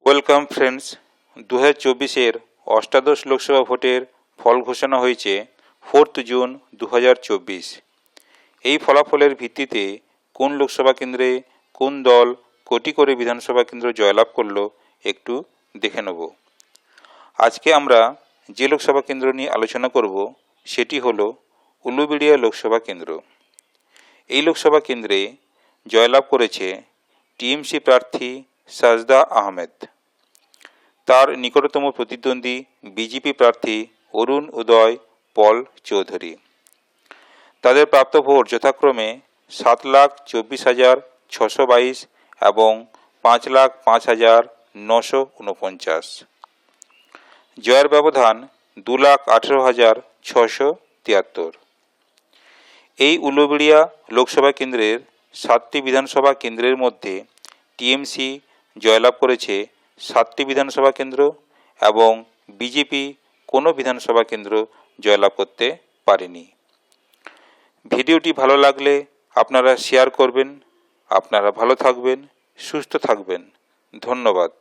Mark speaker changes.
Speaker 1: Welcome friends, 2024-এর অষ্টাদশ লোকসভা ভোটের ফল ঘোষণা হয়েছে 4 জুন 2024। এই ফলাফলের ভিত্তিতে কোন লোকসভা কেন্দ্রে কোন দল কোটি করে বিধানসভা কেন্দ্র জয়লাভ করলো একটু দেখে নেব। আজকে আমরা যে লোকসভা কেন্দ্র নিয়ে আলোচনা করব সেটি হলো উলুবেড়িয়া লোকসভা কেন্দ্র। এই লোকসভা কেন্দ্রে জয়লাভ করেছে টিএমসি প্রার্থী সাজদা আহমেদ। তার নিকটতম প্রতিদ্বন্দ্বী বিজেপি প্রার্থী অরুণ উদয় পল চৌধুরী। তাদের প্রাপ্ত ভোট যথাক্রমে 7,24,622 এবং 5,05,949। জয়ের ব্যবধান 2,18,673। এই উলুবেড়িয়া লোকসভা কেন্দ্রের 7টি বিধানসভা কেন্দ্রের মধ্যে টিএমসি জয়লাভ করেছে 7টি বিধানসভা কেন্দ্র এবং বিজেপি কোনো বিধানসভা কেন্দ্র জয়লাভ করতে পারেনি। ভিডিওটি ভালো লাগলে আপনারা শেয়ার করবেন। আপনারা ভালো থাকবেন, সুস্থ থাকবেন। ধন্যবাদ।